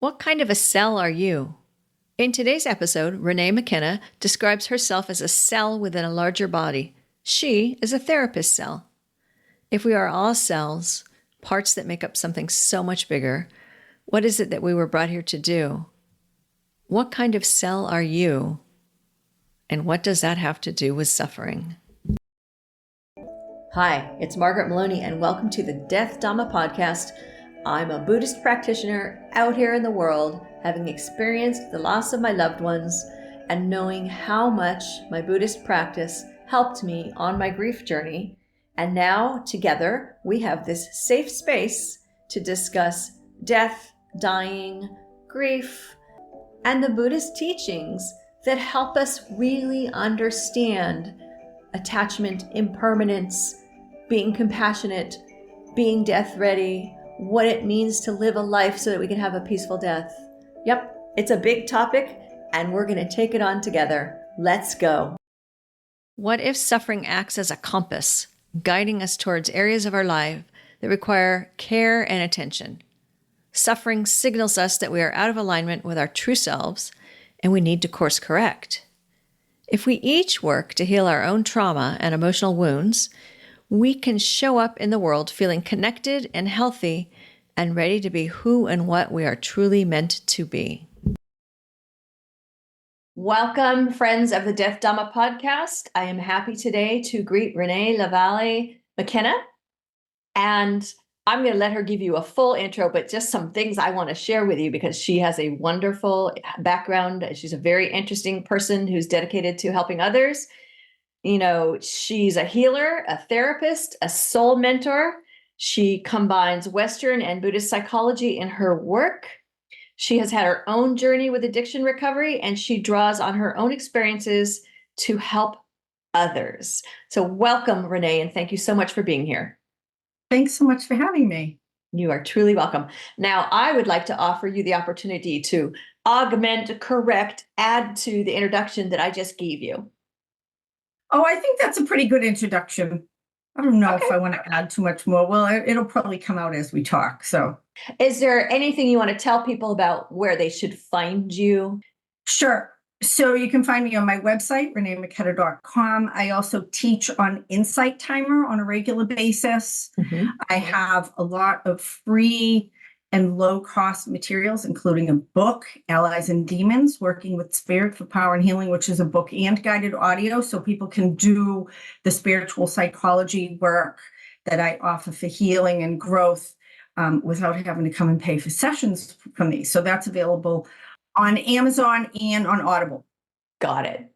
What kind of a cell are you? In today's episode, Renee McKenna describes herself as a cell within a larger body. She is a therapist cell. If we are all cells, parts that make up something so much bigger, what is it that we were brought here to do? What kind of cell are you? And what does that have to do with suffering? Hi, it's Margaret Maloney, and welcome to the Death Dhamma podcast. I'm a Buddhist practitioner out here in the world, having experienced the loss of my loved ones and knowing how much my Buddhist practice helped me on my grief journey. And now, together, we have this safe space to discuss death, dying, grief, and the Buddhist teachings that help us really understand attachment, impermanence, being compassionate, being death ready, what it means to live a life so that we can have a peaceful death. Yep, it's a big topic, and we're going to take it on together. Let's go. What if suffering acts as a compass, guiding us towards areas of our life that require care and attention? Suffering signals us that we are out of alignment with our true selves, and we need to course correct. If we each work to heal our own trauma and emotional wounds, we can show up in the world feeling connected and healthy and ready to be who and what we are truly meant to be. Welcome, friends of the Death Dhamma podcast. I am happy today to greet Renee McKenna, and I'm going to let her give you a full intro, but just some things I want to share with you because she has a wonderful background. She's a very interesting person who's dedicated to helping others. You know, she's a healer, a therapist, a soul mentor. She combines Western and Buddhist psychology in her work. She has had her own journey with addiction recovery, and she draws on her own experiences to help others. So welcome, Renee, and thank you so much for being here. Thanks so much for having me. You are truly welcome. Now, I would like to offer you the opportunity to augment, correct, add to the introduction that I just gave you. Oh, I think that's a pretty good introduction. I don't know if I want to add too much more. Well, it'll probably come out as we talk. So, is there anything you want to tell people about where they should find you? Sure. So you can find me on my website, reneemckenna.com. I also teach on Insight Timer on a regular basis. Mm-hmm. I have a lot of free and low-cost materials, including a book, Allies and Demons, Working with Spirit for Power and Healing, which is a book and guided audio, so people can do the spiritual psychology work that I offer for healing and growth without having to come and pay for sessions from me. So that's available on Amazon and on Audible. Got it.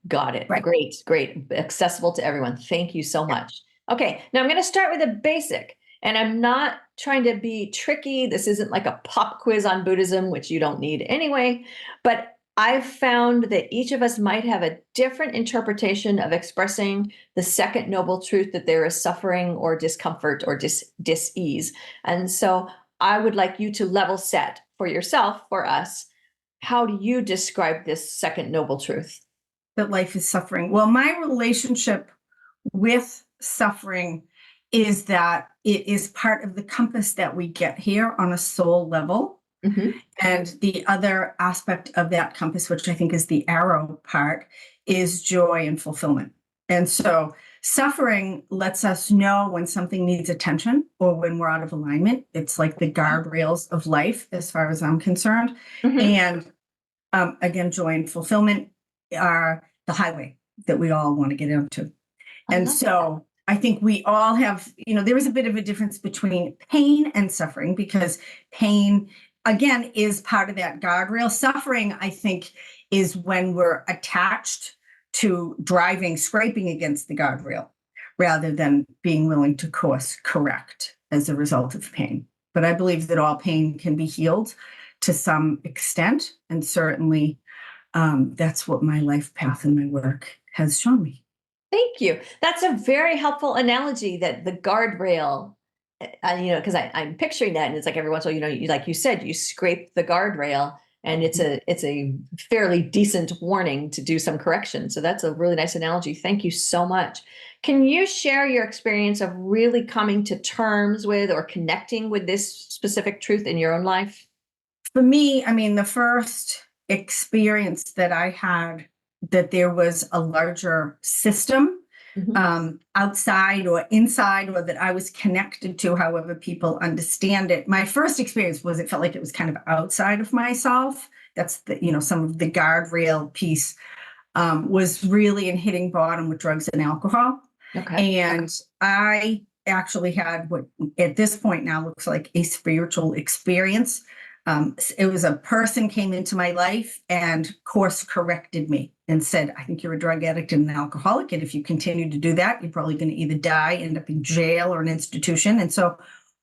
Right. Great. Accessible to everyone. Thank you so much. Okay, now I'm going to start with a basic. And I'm not trying to be tricky. This isn't like a pop quiz on Buddhism, which you don't need anyway. But I've found that each of us might have a different interpretation of expressing the second noble truth that there is suffering or discomfort or dis-ease. And so I would like you to level set for yourself, for us. How do you describe this second noble truth? That life is suffering. Well, my relationship with suffering is that it is part of the compass that we get here on a soul level. Mm-hmm. And the other aspect of that compass, which I think is the arrow part, is joy and fulfillment. And so suffering lets us know when something needs attention or when we're out of alignment. It's like the guardrails of life, as far as I'm concerned. Mm-hmm. And again, joy and fulfillment are the highway that we all want to get into. And so I think we all have, there is a bit of a difference between pain and suffering, because pain, again, is part of that guardrail. Suffering, I think, is when we're attached to scraping against the guardrail, rather than being willing to course correct as a result of pain. But I believe that all pain can be healed to some extent. And certainly that's what my life path and my work has shown me. Thank you. That's a very helpful analogy, that the guardrail, because I'm picturing that, and it's like every once in a while, like you said, you scrape the guardrail, and it's a fairly decent warning to do some correction. So that's a really nice analogy. Thank you so much. Can you share your experience of really coming to terms with or connecting with this specific truth in your own life? For me, I mean, the first experience that I had that there was a larger system outside or inside, or that I was connected to, however people understand it. My first experience was, it felt like it was kind of outside of myself. That's the, some of the guardrail piece was really in hitting bottom with drugs and alcohol. Okay. And I actually had what at this point now looks like a spiritual experience. It was a person came into my life and course corrected me and said, I think you're a drug addict and an alcoholic. And if you continue to do that, you're probably going to either die, end up in jail or an institution. And so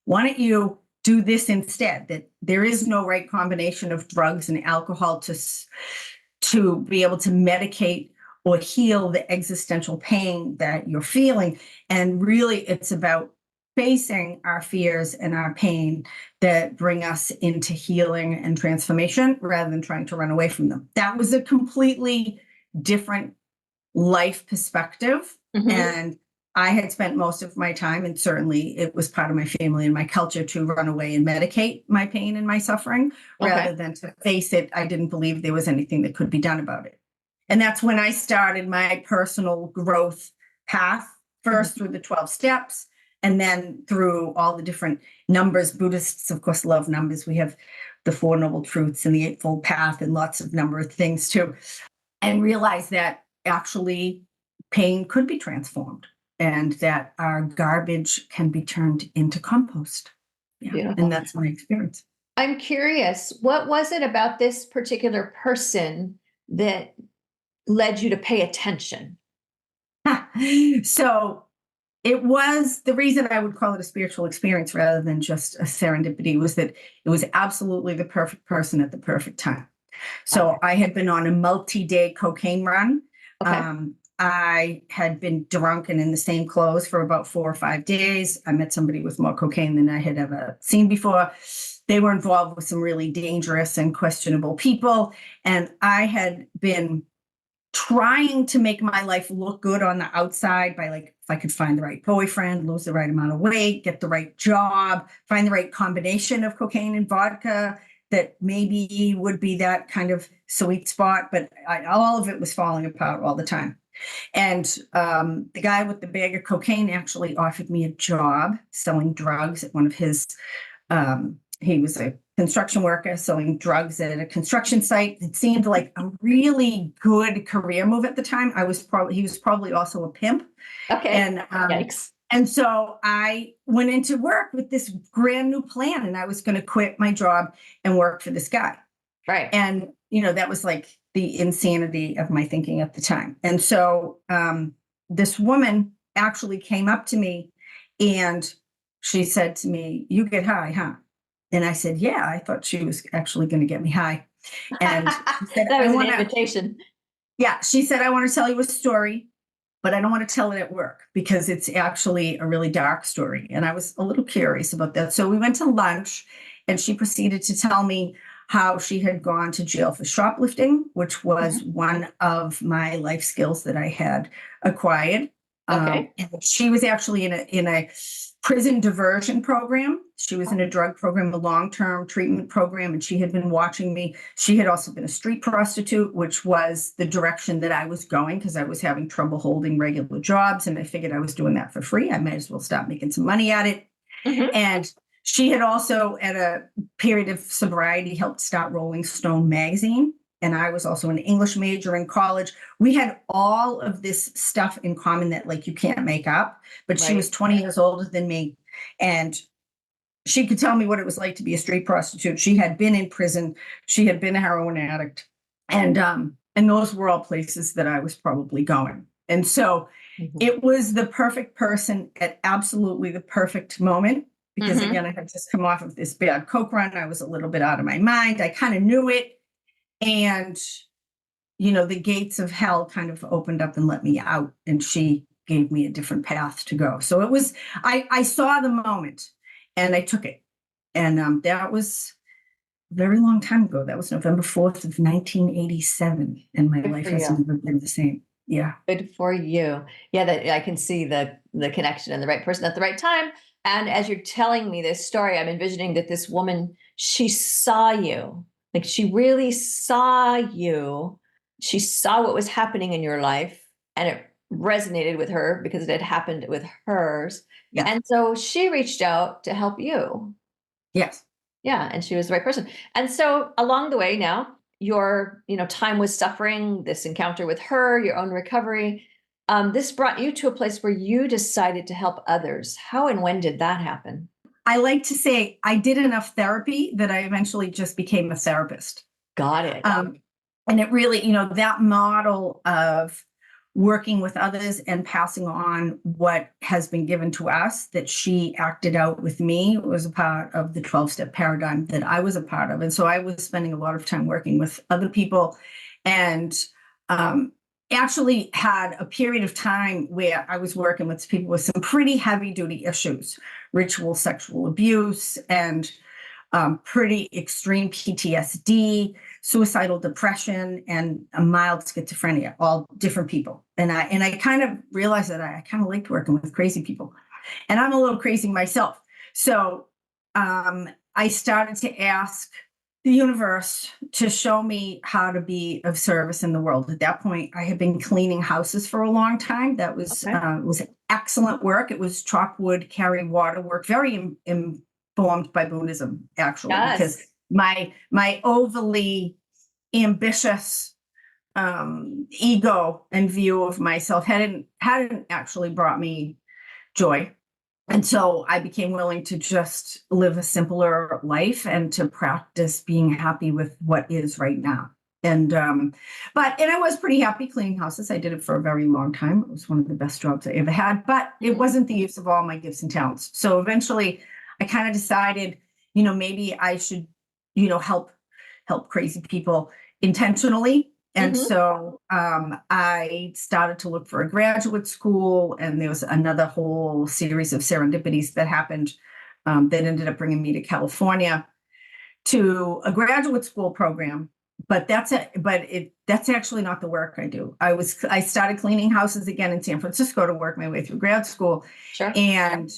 why don't you do this instead? That there is no right combination of drugs and alcohol to be able to medicate or heal the existential pain that you're feeling. And really, it's about facing our fears and our pain that bring us into healing and transformation rather than trying to run away from them. That was a completely different life perspective. And I had spent most of my time, and certainly it was part of my family and my culture, to run away and medicate my pain and my suffering rather than to face it. I didn't believe there was anything that could be done about it. And that's when I started my personal growth path, first through the 12 steps, and then through all the different numbers. Buddhists, of course, love numbers. We have the Four Noble Truths and the Eightfold Path and lots of number of things too. And realize that actually pain could be transformed and that our garbage can be turned into compost. Yeah. And that's my experience. I'm curious, what was it about this particular person that led you to pay attention? So it was, the reason I would call it a spiritual experience rather than just a serendipity was that it was absolutely the perfect person at the perfect time. So I had been on a multi-day cocaine run. I had been drunk and in the same clothes for about 4 or 5 days. I met somebody with more cocaine than I had ever seen before. They were involved with some really dangerous and questionable people. And I had been trying to make my life look good on the outside by, like, if I could find the right boyfriend, lose the right amount of weight, get the right job, find the right combination of cocaine and vodka that maybe would be that kind of sweet spot. But all of it was falling apart all the time. And the guy with the bag of cocaine actually offered me a job selling drugs at one of his, he was a construction worker selling drugs at a construction site. It seemed like a really good career move at the time. He was probably also a pimp. And Yikes. And so I went into work with this brand new plan, and I was going to quit my job and work for this guy. Right. And, that was like the insanity of my thinking at the time. And so this woman actually came up to me and she said to me, "You get high, huh?" And I said, "Yeah." I thought she was actually going to get me high. And she said, that was an invitation. Yeah. She said, "I want to tell you a story, but I don't want to tell it at work because it's actually a really dark story." And I was a little curious about that. So we went to lunch and she proceeded to tell me how she had gone to jail for shoplifting, which was one of my life skills that I had acquired. And she was actually in a prison diversion program. She was in a drug program, a long-term treatment program, and she had been watching me. She had also been a street prostitute, which was the direction that I was going because I was having trouble holding regular jobs. And I figured I was doing that for free. I might as well stop making some money at it. And she had also, at a period of sobriety, helped start Rolling Stone magazine. And I was also an English major in college. We had all of this stuff in common that, like, you can't make up. But she was 20 years older than me. And she could tell me what it was like to be a street prostitute. She had been in prison. She had been a heroin addict. And those were all places that I was probably going. And so it was the perfect person at absolutely the perfect moment. Because again, I had just come off of this bad coke run. I was a little bit out of my mind. I kind of knew it. And, the gates of hell kind of opened up and let me out. And she gave me a different path to go. So it was, I saw the moment and I took it. And that was a very long time ago. That was November 4th of 1987. And my life has never been the same. Yeah. Good for you. Yeah, that I can see the connection and the right person at the right time. And as you're telling me this story, I'm envisioning that this woman, she saw you. Like she really saw you. She saw what was happening in your life, and it resonated with her because it had happened with hers. Yeah. And so she reached out to help you. Yes. Yeah, and she was the right person. And so along the way now, your, time with suffering, this encounter with her, your own recovery, this brought you to a place where you decided to help others. How and when did that happen? I like to say I did enough therapy that I eventually just became a therapist. Got it. And it really, that model of working with others and passing on what has been given to us that she acted out with me was a part of the 12-step paradigm that I was a part of. And so I was spending a lot of time working with other people, and actually had a period of time where I was working with people with some pretty heavy duty issues, ritual sexual abuse, and pretty extreme PTSD, suicidal depression, and a mild schizophrenia, all different people. And I kind of realized that I kind of liked working with crazy people, and I'm a little crazy myself. So I started to ask the universe to show me how to be of service in the world. At that point, I had been cleaning houses for a long time. That was was excellent work. It was chop wood, carry water work, very informed by Buddhism, actually, Yes. because my overly ambitious ego and view of myself hadn't actually brought me joy. And so I became willing to just live a simpler life and to practice being happy with what is right now. And I was pretty happy cleaning houses. I did it for a very long time. It was one of the best jobs I ever had, but it wasn't the use of all my gifts and talents. So eventually I kind of decided, maybe I should, help crazy people intentionally. And so I started to look for a graduate school, and there was another whole series of serendipities that happened that ended up bringing me to California to a graduate school program. But that's actually not the work I do. I started cleaning houses again in San Francisco to work my way through grad school. Sure. And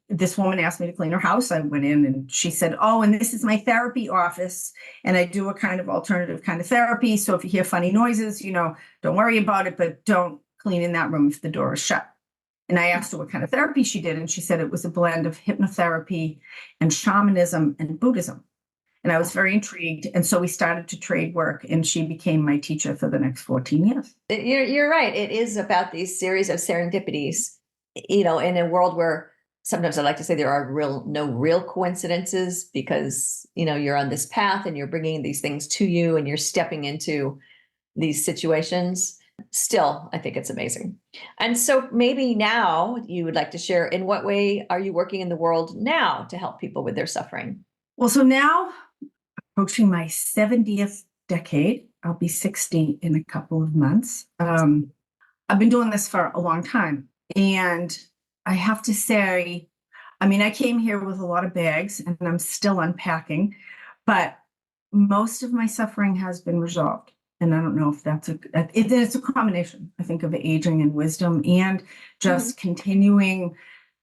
this woman asked me to clean her house. I went in and she said, "Oh, and this is my therapy office. And I do a kind of alternative kind of therapy. So if you hear funny noises, don't worry about it, but don't clean in that room if the door is shut." And I asked her what kind of therapy she did. And she said it was a blend of hypnotherapy and shamanism and Buddhism. And I was very intrigued. And so we started to trade work, and she became my teacher for the next 14 years. You're right. It is about these series of serendipities, in a world where sometimes I like to say there are no real coincidences, because, you're on this path and you're bringing these things to you and you're stepping into these situations. Still, I think it's amazing. And so maybe now you would like to share, in what way are you working in the world now to help people with their suffering? Well, so now, approaching my 70th decade, I'll be 60 in a couple of months. I've been doing this for a long time. And I have to say, I came here with a lot of bags, and I'm still unpacking, but most of my suffering has been resolved. And I don't know if it's a combination, I think, of aging and wisdom, and just continuing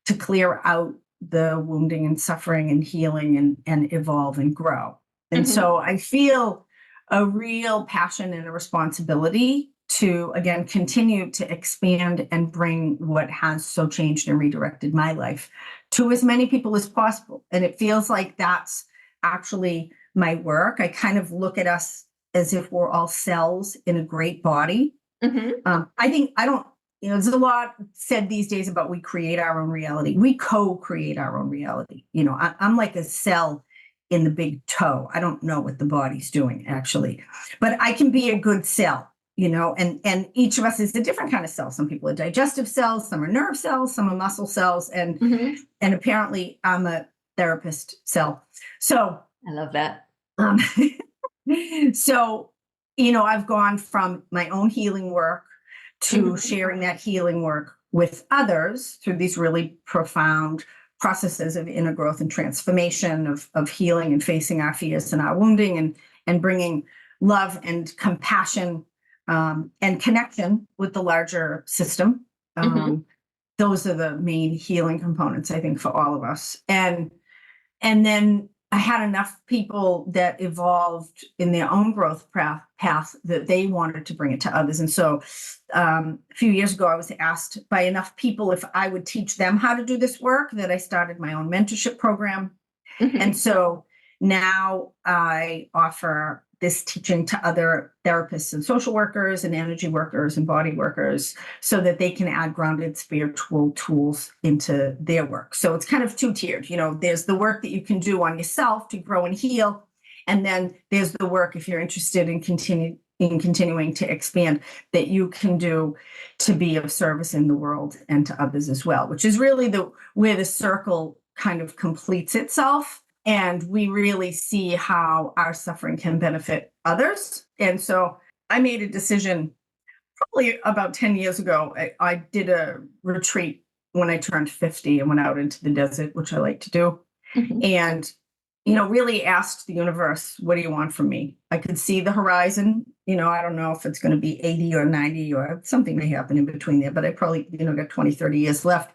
to clear out the wounding and suffering and healing and evolve and grow. And so I feel a real passion and a responsibility to, again, continue to expand and bring what has so changed and redirected my life to as many people as possible. And it feels like that's actually my work. I kind of look at us as if we're all cells in a great body. There's a lot said these days about we create our own reality. We co-create our own reality. I'm like a cell in the big toe. I don't know what the body's doing, actually, but I can be a good cell, and each of us is a different kind of cell. Some people are digestive cells, some are nerve cells, some are muscle cells, and apparently I'm a therapist cell. So I love that. So, I've gone from my own healing work to sharing that healing work with others through these really profound processes of inner growth and transformation, of healing and facing our fears and our wounding, and bringing love and compassion and connection with the larger system. Those are the main healing components, I think, for all of us. And then I had enough people that evolved in their own growth path that they wanted to bring it to others. And so a few years ago, I was asked by enough people if I would teach them how to do this work that I started my own mentorship program. And so now I offer this teaching to other therapists and social workers and energy workers and body workers so that they can add grounded spiritual tools into their work. So it's kind of two-tiered. There's the work that you can do on yourself to grow and heal. And then there's the work, if you're interested in continuing to expand, that you can do to be of service in the world and to others as well, which is really where the circle kind of completes itself. And we really see how our suffering can benefit others. And so I made a decision probably about 10 years ago. I did a retreat when I turned 50 and went out into the desert, which I like to do. And, really asked the universe, what do you want from me? I could see the horizon. I don't know if it's going to be 80 or 90 or something may happen in between there, but I probably, got 20, 30 years left.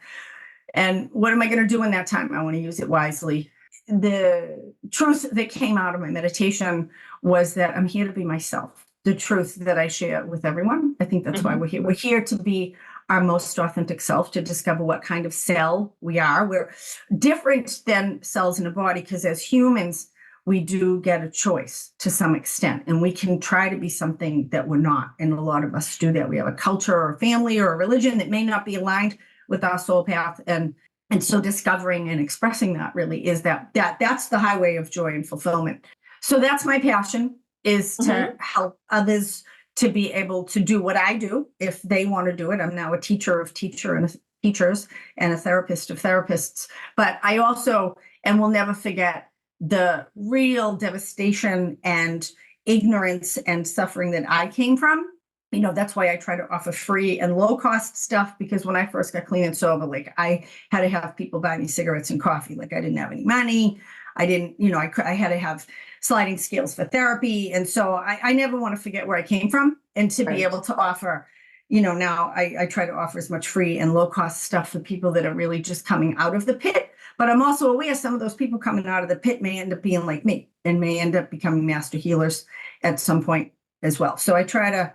And what am I going to do in that time? I want to use it wisely. The truth that came out of my meditation was that I'm here to be myself, the truth that I share with everyone. I think that's why we're here. We're here to be our most authentic self, to discover what kind of cell we are. We're different than cells in a body because as humans, we do get a choice to some extent, and we can try to be something that we're not. And a lot of us do that. We have a culture or a family or a religion that may not be aligned with our soul path. And so discovering and expressing that really is that's the highway of joy and fulfillment. So that's my passion, is to help others to be able to do what I do if they want to do it. I'm now a teacher of teachers and a therapist of therapists. But I also, and will never forget, the real devastation and ignorance and suffering that I came from. That's why I try to offer free and low cost stuff, because when I first got clean and sober, I had to have people buy me cigarettes and coffee. I didn't have any money. I didn't, I had to have sliding scales for therapy. And so I never want to forget where I came from, and to be able to offer, now I try to offer as much free and low cost stuff for people that are really just coming out of the pit. But I'm also aware some of those people coming out of the pit may end up being like me and may end up becoming master healers at some point as well. So I try to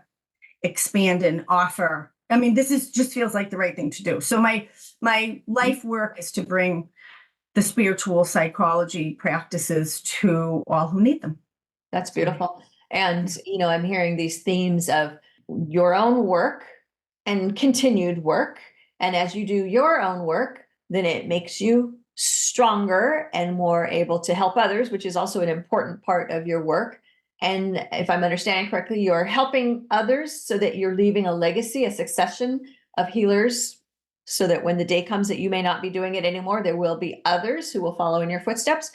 expand and offer. This just feels like the right thing to do. So my life work is to bring the spiritual psychology practices to all who need them. That's beautiful. And, I'm hearing these themes of your own work and continued work. And as you do your own work, then it makes you stronger and more able to help others, which is also an important part of your work. And if I'm understanding correctly, you're helping others so that you're leaving a legacy, a succession of healers, so that when the day comes that you may not be doing it anymore, there will be others who will follow in your footsteps.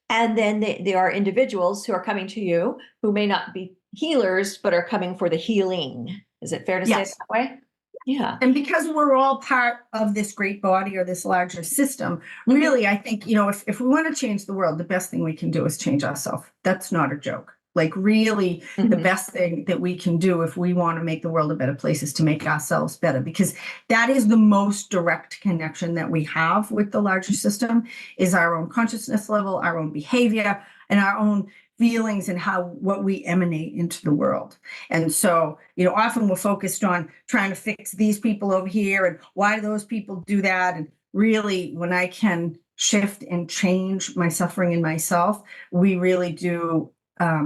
And then there are individuals who are coming to you who may not be healers, but are coming for the healing. Is it fair to say it that way? Yeah. And because we're all part of this great body or this larger system, really, I think, if we want to change the world, the best thing we can do is change ourselves. That's not a joke. Really, the best thing that we can do if we want to make the world a better place is to make ourselves better, because that is the most direct connection that we have with the larger system, is our own consciousness level, our own behavior, and our own feelings, and what we emanate into the world. And so, often we're focused on trying to fix these people over here and why do those people do that. And really, when I can shift and change my suffering in myself, we really do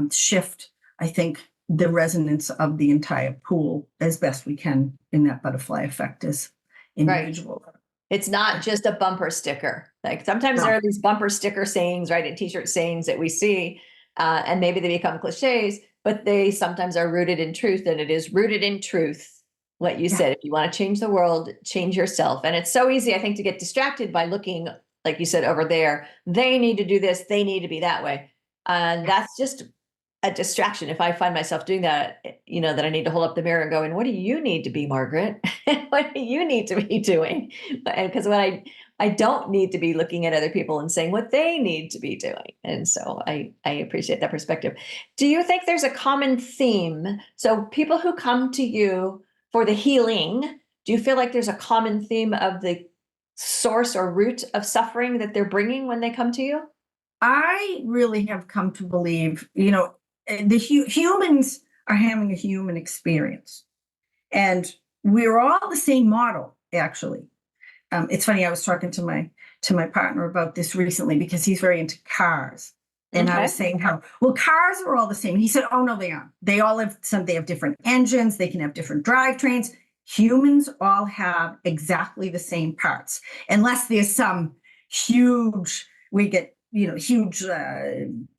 shift, I think, the resonance of the entire pool as best we can in that butterfly effect as individual. Right. It's not just a bumper sticker. Sometimes there are these bumper sticker sayings, right, and t-shirt sayings that we see, and maybe they become cliches, but they sometimes are rooted in truth. And it is rooted in truth, what you said. If you want to change the world, change yourself. And it's so easy, I think, to get distracted by looking, like you said, over there. They need to do this. They need to be that way. And that's just a distraction. If I find myself doing that, that I need to hold up the mirror and go, and what do you need to be, Margaret? What do you need to be doing? Because what I don't need to be looking at other people and saying what they need to be doing. And so I appreciate that perspective. Do you think there's a common theme? So people who come to you for the healing, do you feel like there's a common theme of the source or root of suffering that they're bringing when they come to you? I really have come to believe, the humans are having a human experience, and we're all the same model, actually. It's funny. I was talking to my partner about this recently because he's very into cars. And I was saying how, well, cars are all the same. And he said, oh, no, they aren't. They all have they have different engines. They can have different drivetrains. Humans all have exactly the same parts, unless there's some huge, we get, huge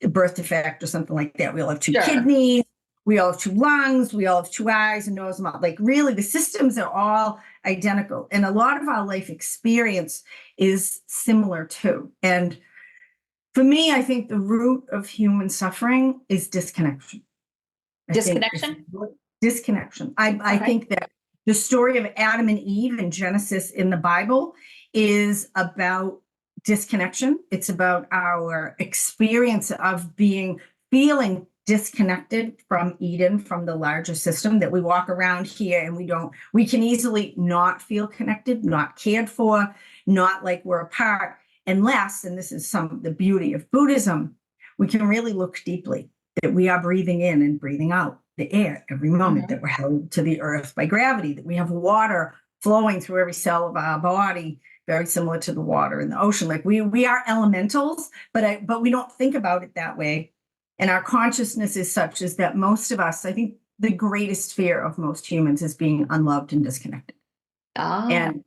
birth defect or something like that. We all have two kidneys. We all have two lungs. We all have two eyes and nose and mouth. Like, really, the systems are all identical. And a lot of our life experience is similar too. And for me, I think the root of human suffering is disconnection. Disconnection. I think that the story of Adam and Eve in Genesis in the Bible is about disconnection. It's about our experience of feeling disconnected from Eden, from the larger system, that we walk around here and we can easily not feel connected, not cared for, not like we're apart, unless, and this is the beauty of Buddhism, we can really look deeply, that we are breathing in and breathing out the air every moment, that we're held to the earth by gravity, that we have water flowing through every cell of our body, very similar to the water in the ocean. Like, we are elementals, but we don't think about it that way. And our consciousness is such as that most of us, I think the greatest fear of most humans is being unloved and disconnected. And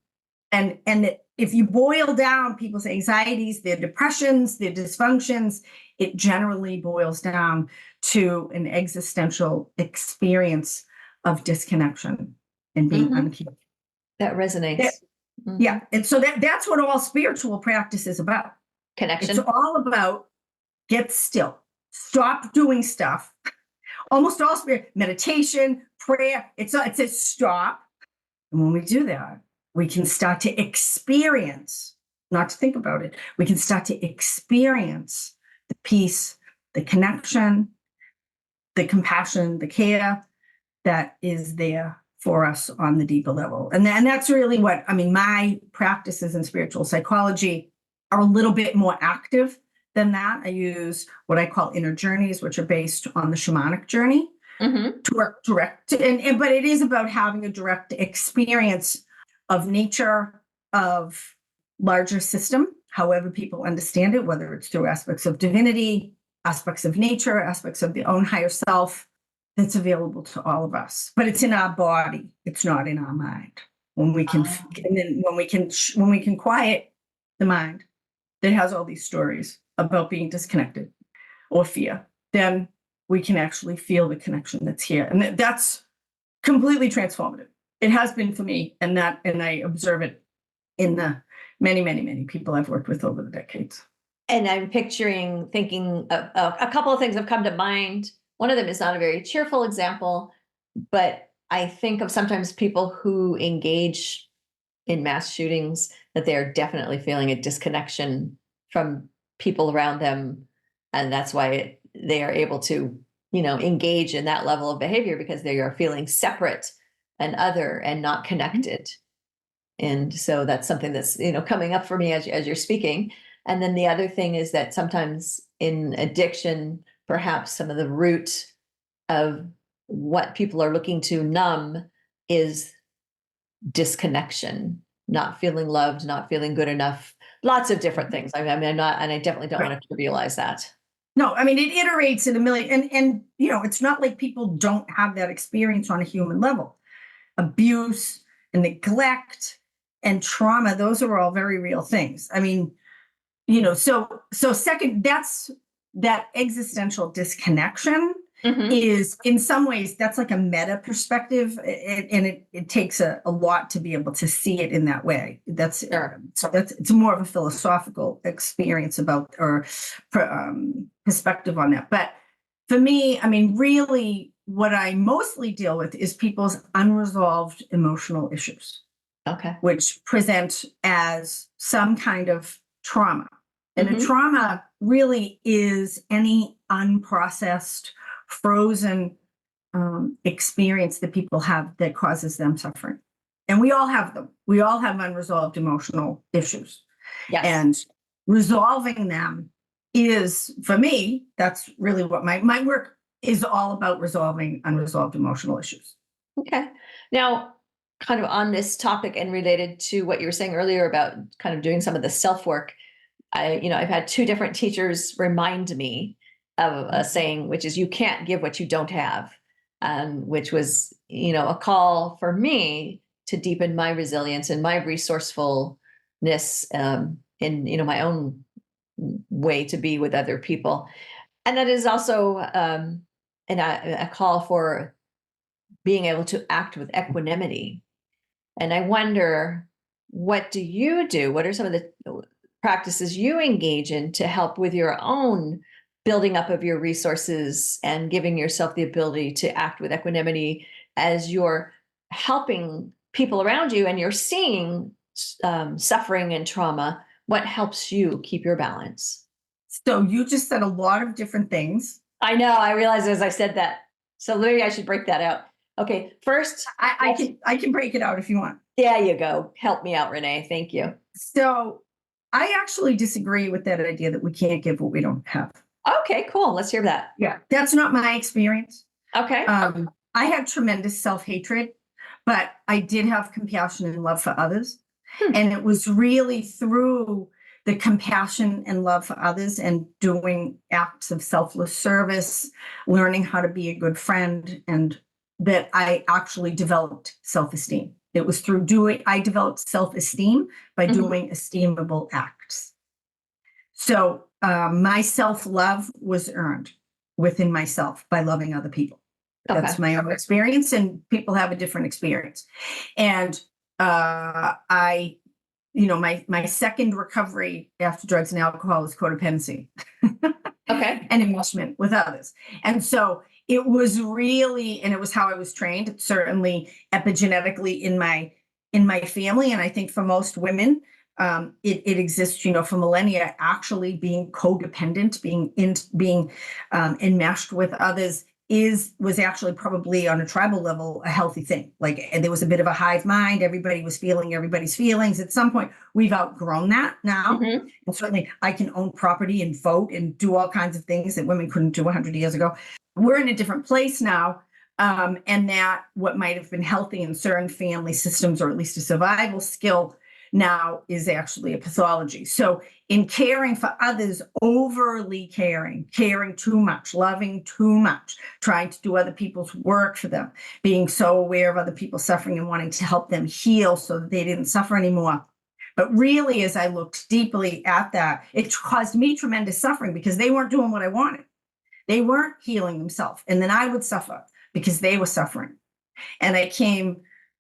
if you boil down people's anxieties, their depressions, their dysfunctions, it generally boils down to an existential experience of disconnection and being uncared. That resonates. Yeah. And so that's what all spiritual practice is about. Connection. It's all about get still. Stop doing stuff. Almost all spirit, meditation, prayer, it says stop. And when we do that, we can start to experience, not to think about it, we can start to experience the peace, the connection, the compassion, the care that is there for us on the deeper level. And that's really my practices in spiritual psychology are a little bit more active than that. I use what I call inner journeys, which are based on the shamanic journey to work direct. But it is about having a direct experience of nature, of larger system, however people understand it, whether it's through aspects of divinity, aspects of nature, aspects of the own higher self, that's available to all of us. But it's in our body. It's not in our mind. When we can, and then when we can quiet the mind that has all these stories about being disconnected or fear, then we can actually feel the connection that's here. And that's completely transformative. It has been for me, and I observe it in the many, many, many people I've worked with over the decades. And I'm thinking of a couple of things have come to mind. One of them is not a very cheerful example, but I think of sometimes people who engage in mass shootings, that they're definitely feeling a disconnection from people around them. And that's why they are able to, engage in that level of behavior, because they are feeling separate and other and not connected. And so that's something that's, coming up for me as you're speaking. And then the other thing is that sometimes in addiction, perhaps some of the root of what people are looking to numb is disconnection, not feeling loved, not feeling good enough, lots of different things. I definitely don't want to trivialize that. No, it iterates in a million, and it's not like people don't have that experience on a human level. Abuse and neglect and trauma, those are all very real things. So second, that's that existential disconnection is, in some ways, that's like a meta perspective, and it takes a lot to be able to see it in that way. It's more of a philosophical experience about, or perspective on that. But for me, really, what I mostly deal with is people's unresolved emotional issues, which present as some kind of trauma. And a trauma really is any unprocessed, frozen experience that people have that causes them suffering. And we all have them. We all have unresolved emotional issues. Yes. And resolving them is, for me, that's really what my work is all about, resolving unresolved emotional issues. Okay. Now, kind of on this topic and related to what you were saying earlier about kind of doing some of the self work, I've had two different teachers remind me of a saying, which is, you can't give what you don't have, which was, a call for me to deepen my resilience and my resourcefulness in, my own way to be with other people. And that is also a call for being able to act with equanimity. And I wonder, what do you do? What are some of the practices you engage in to help with your own building up of your resources and giving yourself the ability to act with equanimity as you're helping people around you and you're seeing suffering and trauma? What helps you keep your balance? So you just said a lot of different things. I know, I realized as I said that. So maybe I should break that out. Okay, first, I can break it out if you want. there you go. Help me out, Renee. Thank you. So I actually disagree with that idea that we can't give what we don't have. Okay, cool. Let's hear that. Yeah, that's not my experience. Okay. I had tremendous self-hatred, but I did have compassion and love for others. And it was really through the compassion and love for others and doing acts of selfless service, learning how to be a good friend, and that I actually developed self-esteem. It was through I developed self-esteem by doing esteemable acts. So my self-love was earned within myself by loving other people. Okay. That's my own experience, and people have a different experience. And my second recovery after drugs and alcohol is codependency. Okay. And enmeshment with others. And so it was really, and it was how I was trained. It's certainly epigenetically in my family. And I think for most women, it exists, for millennia, actually being codependent, being enmeshed with others was actually probably on a tribal level a healthy thing. Like, there was a bit of a hive mind. Everybody was feeling everybody's feelings. At some point, we've outgrown that now. And certainly I can own property and vote and do all kinds of things that women couldn't do 100 years ago. We're in a different place now. And that what might have been healthy in certain family systems, or at least a survival skill, now is actually a pathology. So in caring for others, overly caring too much, loving too much, trying to do other people's work for them, being so aware of other people's suffering and wanting to help them heal so that they didn't suffer anymore. But really, as I looked deeply at that, it caused me tremendous suffering because they weren't doing what I wanted. They weren't healing themselves. And then I would suffer because they were suffering. And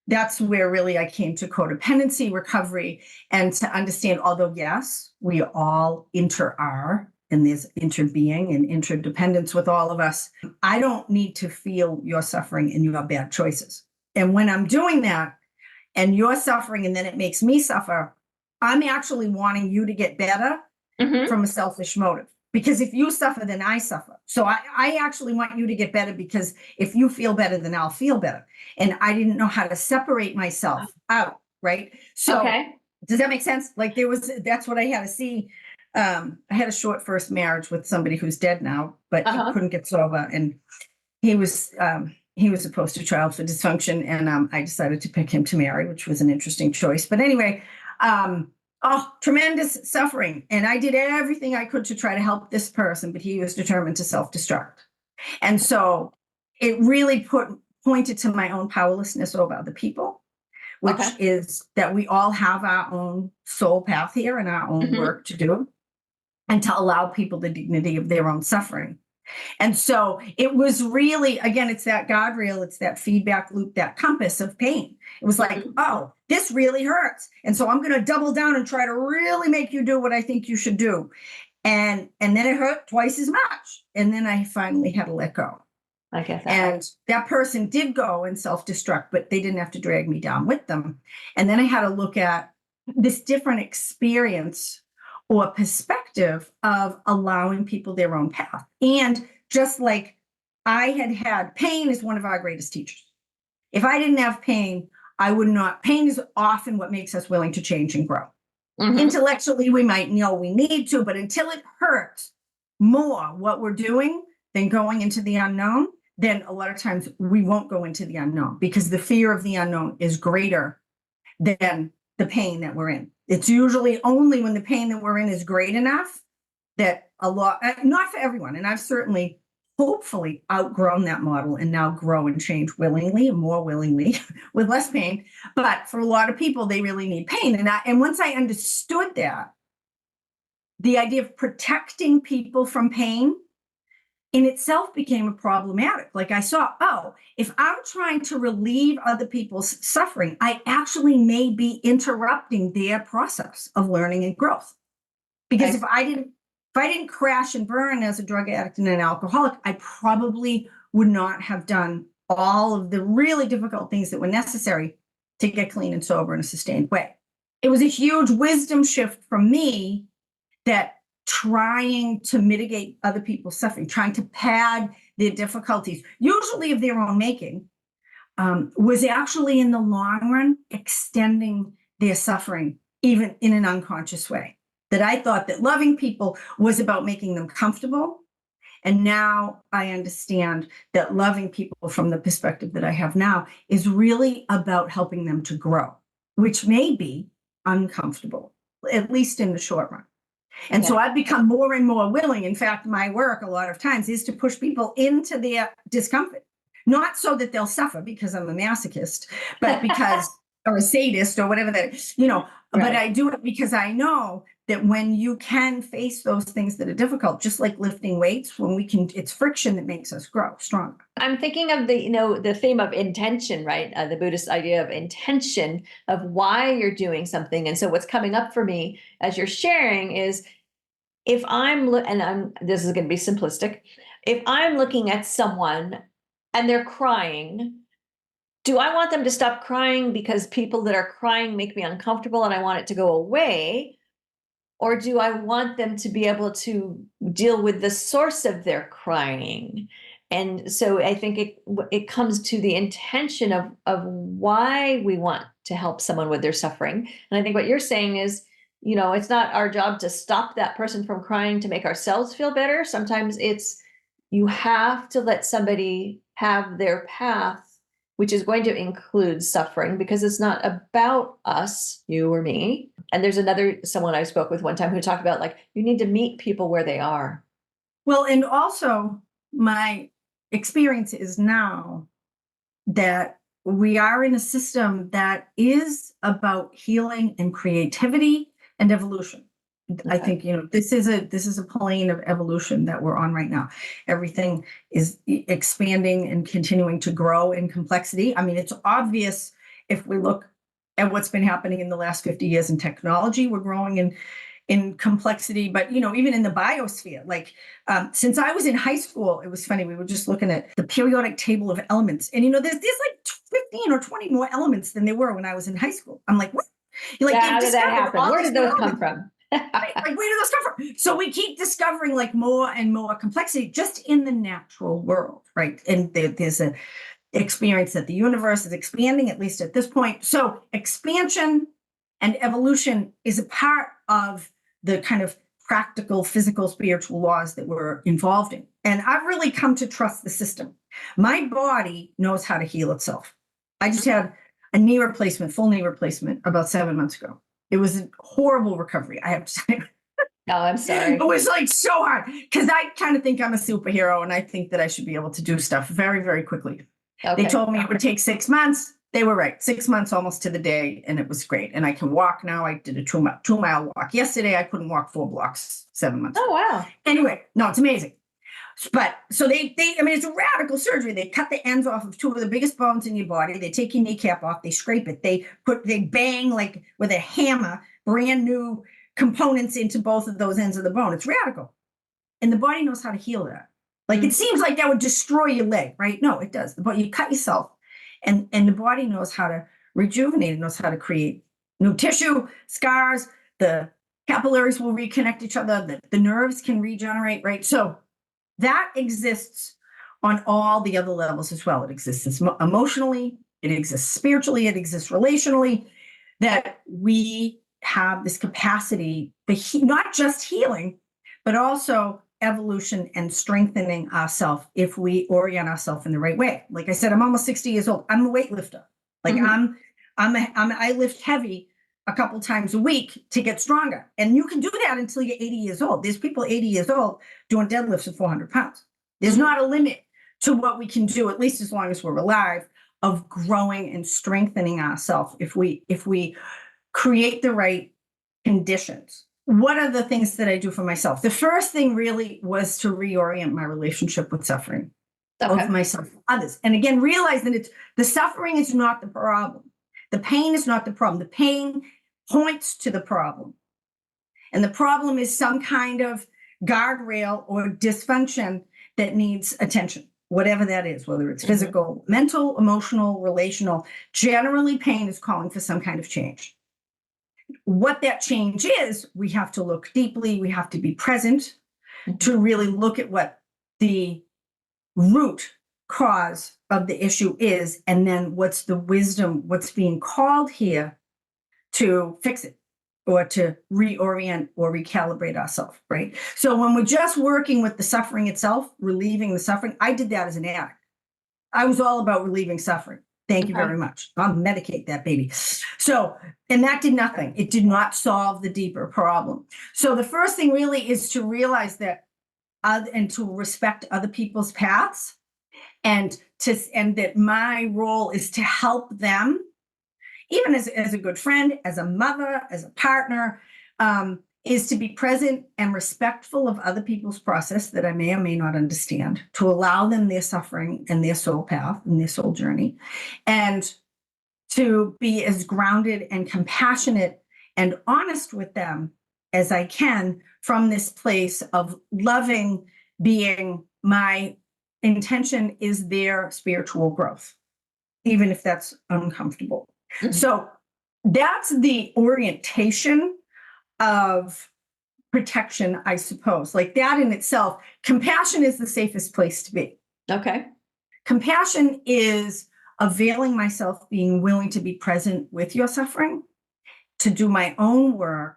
that's where really I came to codependency recovery, and to understand, although yes, we all are, and there's interbeing and interdependence with all of us, I don't need to feel your suffering and your bad choices. And when I'm doing that and you're suffering and then it makes me suffer, I'm actually wanting you to get better from a selfish motive. Because if you suffer, then I suffer. So I actually want you to get better, because if you feel better, then I'll feel better. And I didn't know how to separate myself out, right? So does that make sense? Like, that's what I had to see. I had a short first marriage with somebody who's dead now, but he couldn't get sober. And he was a poster child for dysfunction. And I decided to pick him to marry, which was an interesting choice. But anyway, tremendous suffering. And I did everything I could to try to help this person, but he was determined to self-destruct. And so it really pointed to my own powerlessness over other people, which is that we all have our own soul path here and our own work to do, and to allow people the dignity of their own suffering. And so it was really, again, it's that guardrail, it's that feedback loop, that compass of pain. It was like, oh, this really hurts. And so I'm going to double down and try to really make you do what I think you should do. And then it hurt twice as much. And then I finally had to let go. I get that. And that person did go and self-destruct, but they didn't have to drag me down with them. And then I had to look at this different experience or perspective of allowing people their own path. And just like I had pain is one of our greatest teachers. If I didn't have pain, I would not. Pain is often what makes us willing to change and grow. Intellectually, we might know we need to, but until it hurts, more what we're doing than going into the unknown, then a lot of times we won't go into the unknown because the fear of the unknown is greater than the pain that we're in. It's usually only when the pain that we're in is great enough that not for everyone. And I've certainly, hopefully, outgrown that model and now grow and change willingly and more willingly with less pain. But for a lot of people, they really need pain. And once I understood that, the idea of protecting people from pain in itself became problematic. Like I saw, if I'm trying to relieve other people's suffering, I actually may be interrupting their process of learning and growth. Because if I didn't crash and burn as a drug addict and an alcoholic, I probably would not have done all of the really difficult things that were necessary to get clean and sober in a sustained way. It was a huge wisdom shift from me that trying to mitigate other people's suffering, trying to pad their difficulties, usually of their own making, was actually in the long run extending their suffering, even in an unconscious way. That I thought that loving people was about making them comfortable. And now I understand that loving people from the perspective that I have now is really about helping them to grow, which may be uncomfortable, at least in the short run. And so I've become more and more willing. In fact, my work a lot of times is to push people into their discomfort, not so that they'll suffer because I'm a masochist, but because, or a sadist or whatever that, but I do it because I know that when you can face those things that are difficult, just like lifting weights, it's friction that makes us grow stronger. I'm thinking of the theme of intention, right? The Buddhist idea of intention of why you're doing something. And so what's coming up for me as you're sharing is this is going to be simplistic. If I'm looking at someone and they're crying, do I want them to stop crying because people that are crying make me uncomfortable and I want it to go away? Or do I want them to be able to deal with the source of their crying? And so I think it comes to the intention of why we want to help someone with their suffering. And I think what you're saying is, it's not our job to stop that person from crying to make ourselves feel better. Sometimes you have to let somebody have their path, which is going to include suffering, because it's not about us, you or me. And there's someone I spoke with one time who talked about, you need to meet people where they are. Well, and also my experience is now that we are in a system that is about healing and creativity and evolution. Okay. I think, this is a plane of evolution that we're on right now. Everything is expanding and continuing to grow in complexity. I mean, it's obvious if we look at what's been happening in the last 50 years in technology, we're growing in complexity, but, even in the biosphere, since I was in high school, it was funny. We were just looking at the periodic table of elements and, there's 15 or 20 more elements than there were when I was in high school. I'm like, what? How did that happen? Where did those come from? Right? Where did those come from? So we keep discovering more and more complexity just in the natural world, right? And there's a experience that the universe is expanding, at least at this point. So expansion and evolution is a part of the kind of practical, physical, spiritual laws that we're involved in. And I've really come to trust the system. My body knows how to heal itself. I just had a full knee replacement about 7 months ago. It was a horrible recovery, I have to say. Oh, I'm sorry. It was so hard because I kind of think I'm a superhero and I think that I should be able to do stuff very, very quickly. Okay. They told me it would take 6 months. They were right. 6 months almost to the day. And it was great. And I can walk now. I did a 2-mile walk. Yesterday, I couldn't walk 4 blocks 7 months. Oh, wow. Anyway, no, it's amazing. But so it's a radical surgery. They cut the ends off of 2 of the biggest bones in your body. They take your kneecap off. They scrape it. They bang with a hammer, brand new components into both of those ends of the bone. It's radical. And the body knows how to heal that. It seems like that would destroy your leg, right? No, it does. But you cut yourself and the body knows how to rejuvenate. It knows how to create new tissue, scars. The capillaries will reconnect each other. The nerves can regenerate, right? So that exists on all the other levels as well. It exists emotionally, it exists spiritually, it exists relationally, that we have this capacity for not just healing, but also evolution and strengthening ourselves if we orient ourselves in the right way. Like I said, I'm almost 60 years old. I'm a weightlifter. Like I lift heavy a couple times a week to get stronger. And you can do that until you're 80 years old. There's people 80 years old doing deadlifts of 400 pounds. There's not a limit to what we can do, at least as long as we're alive, of growing and strengthening ourselves if we create the right conditions. What are the things that I do for myself? The first thing really was to reorient my relationship with suffering, of myself, others. And again, realize that the suffering is not the problem. The pain is not the problem. The pain points to the problem. And the problem is some kind of guardrail or dysfunction that needs attention, whatever that is, whether it's physical, mental, emotional, relational. Generally, pain is calling for some kind of change. What that change is, we have to look deeply, we have to be present to really look at what the root cause of the issue is, and then what's the wisdom, what's being called here to fix it or to reorient or recalibrate ourselves, right? So when we're just working with the suffering itself, relieving the suffering, I did that as an addict. I was all about relieving suffering. Thank you very much. I'll medicate that baby. So, and that did nothing. It did not solve the deeper problem. So the first thing really is to realize that and to respect other people's paths, and that my role is to help them, even as a good friend, as a mother, as a partner, is to be present and respectful of other people's process that I may or may not understand, to allow them their suffering and their soul path and their soul journey, and to be as grounded and compassionate and honest with them as I can from this place of loving being. My intention is their spiritual growth, even if that's uncomfortable. So that's the orientation of protection, I suppose. Like that in itself, compassion is the safest place to be. Okay. Compassion is availing myself, being willing to be present with your suffering, to do my own work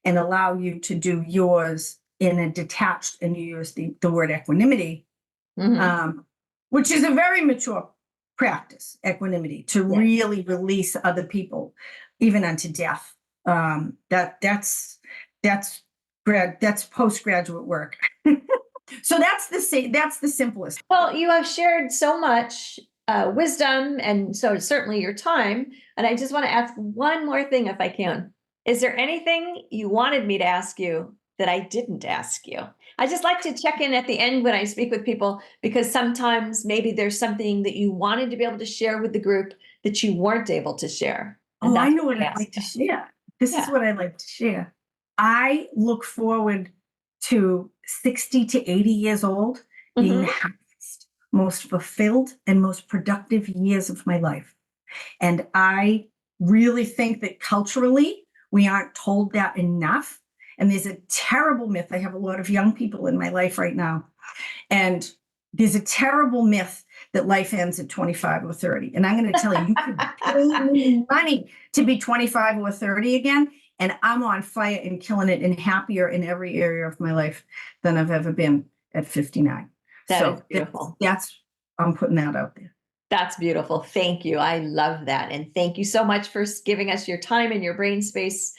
and allow you to do yours in a detached, and you use the word equanimity, which is a very mature practice, equanimity, to really release other people, even unto death. That's postgraduate work. So that's the simplest. Well, you have shared so much wisdom, and so certainly your time. And I just want to ask one more thing, if I can. Is there anything you wanted me to ask you that I didn't ask you? I just like to check in at the end when I speak with people, because sometimes maybe there's something that you wanted to be able to share with the group that you weren't able to share. Oh, I know what I'd like to share. This is what I'd like to share. I look forward to 60 to 80 years old being the happiest, most fulfilled, and most productive years of my life. And I really think that culturally, we aren't told that enough. And there's a terrible myth. I have a lot of young people in my life right now. And there's a terrible myth that life ends at 25 or 30. And I'm going to tell you, you could pay me money to be 25 or 30 again. And I'm on fire and killing it and happier in every area of my life than I've ever been at 59. That is beautiful. I'm putting that out there. That's beautiful. Thank you. I love that. And thank you so much for giving us your time and your brain space.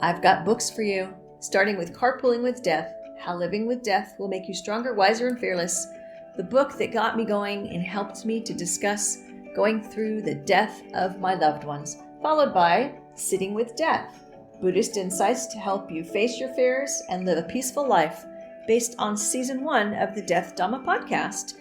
I've got books for you, starting with Carpooling with Death, How Living with Death Will Make You Stronger, Wiser, and Fearless, the book that got me going and helped me to discuss going through the death of my loved ones, followed by Sitting with Death, Buddhist insights to help you face your fears and live a peaceful life, based on Season 1 of the Death Dhamma podcast.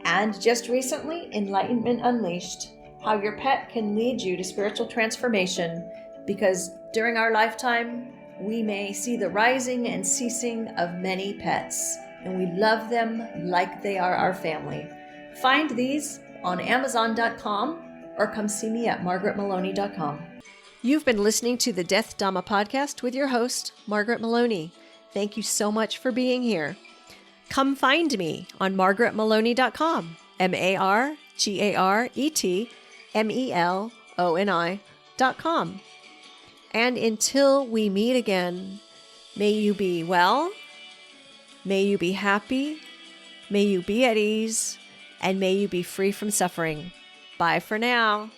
And just recently, Enlightenment Unleashed, how your pet can lead you to spiritual transformation, because during our lifetime, we may see the rising and ceasing of many pets, and we love them like they are our family. Find these on Amazon.com or come see me at MargaretMaloney.com. You've been listening to the Death Dhamma podcast with your host, Margaret Maloney. Thank you so much for being here. Come find me on MargaretMaloney.com, MargaretMeloni.com. And until we meet again, may you be well, May you be happy, may you be at ease, and may you be free from suffering. Bye for now.